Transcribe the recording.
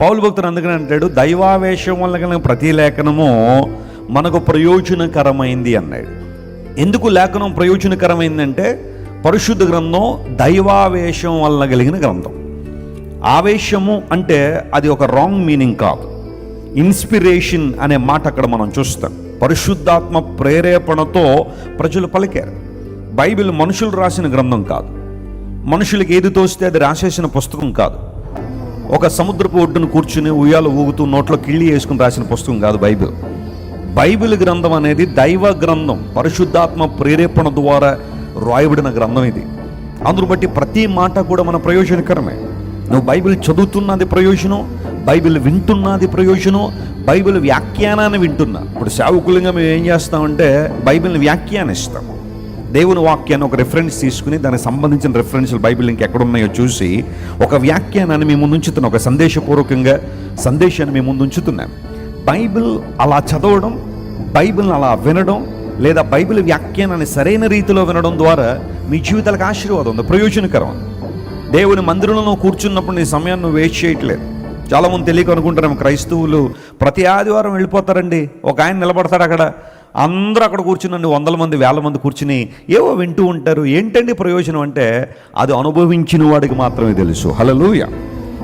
పౌలు భక్తుడు అందుకని అంటాడు, దైవావేశం వల్ల కలిగిన ప్రతి లేఖనము మనకు ప్రయోజనకరమైంది అన్నాడు. ఎందుకు లేఖనం ప్రయోజనకరమైందంటే పరిశుద్ధ గ్రంథం దైవావేశం వల్ల కలిగిన గ్రంథం. ఆవేశము అంటే అది ఒక రాంగ్ మీనింగ్ కాదు. ఇన్స్పిరేషన్ అనే మాట అక్కడ మనం చూస్తాం. పరిశుద్ధాత్మ ప్రేరేపణతో ప్రజలు పలికారు. బైబిల్ మనుషులు రాసిన గ్రంథం కాదు. మనుషులకు ఏది తోస్తే అది రాసేసిన పుస్తకం కాదు. ఒక సముద్రపు ఒడ్డును కూర్చుని ఉయ్యాల ఊగుతూ నోట్లో కిళ్ళి వేసుకుని రాసిన పుస్తకం కాదు బైబిల్. బైబిల్ గ్రంథం అనేది దైవ గ్రంథం, పరిశుద్ధాత్మ ప్రేరేపణ ద్వారా రాయబడిన గ్రంథం ఇది. అందును బట్టి ప్రతి మాట కూడా మన ప్రయోజనకరమే. నువ్వు బైబిల్ చదువుతున్నది ప్రయోజనం, బైబిల్ వింటున్నది ప్రయోజనం, బైబిల్ వ్యాఖ్యానాన్ని వింటున్నా. ఇప్పుడు సేవకులుగా మేము ఏం చేస్తామంటే బైబిల్ని వ్యాఖ్యానిస్తాం. దేవుని వాక్యాన్ని ఒక రెఫరెన్స్ తీసుకుని దానికి సంబంధించిన రెఫరెన్స్లు బైబిల్ ఇంకెక్కడున్నాయో చూసి ఒక వ్యాఖ్యానాన్ని మేము ముందు ఉంచుతున్నాం. ఒక సందేశపూర్వకంగా సందేశాన్ని మేము ముందు ఉంచుతున్నాం. బైబిల్ అలా చదవడం, బైబిల్ని అలా వినడం, లేదా బైబిల్ వ్యాఖ్యానాన్ని సరైన రీతిలో వినడం ద్వారా మీ జీవితాలకు ఆశీర్వాదం ఉంది, ప్రయోజనకరం. దేవుని మందిరంలో కూర్చున్నప్పుడు నీ సమయాన్ని నువ్వు వేస్ట్ చేయట్లేదు. చాలామంది తెలియక అనుకుంటారు క్రైస్తవులు ప్రతి ఆదివారం వెళ్ళిపోతారండి. ఒక ఆయన నిలబడతాడు అక్కడ, అందరూ అక్కడ కూర్చునండి, 100 మంది 1000 మంది కూర్చుని ఏవో వింటూ ఉంటారు. ఏంటండి ప్రయోజనం అంటే అది అనుభవించిన వాడికి మాత్రమే తెలుసు. హల్లెలూయా.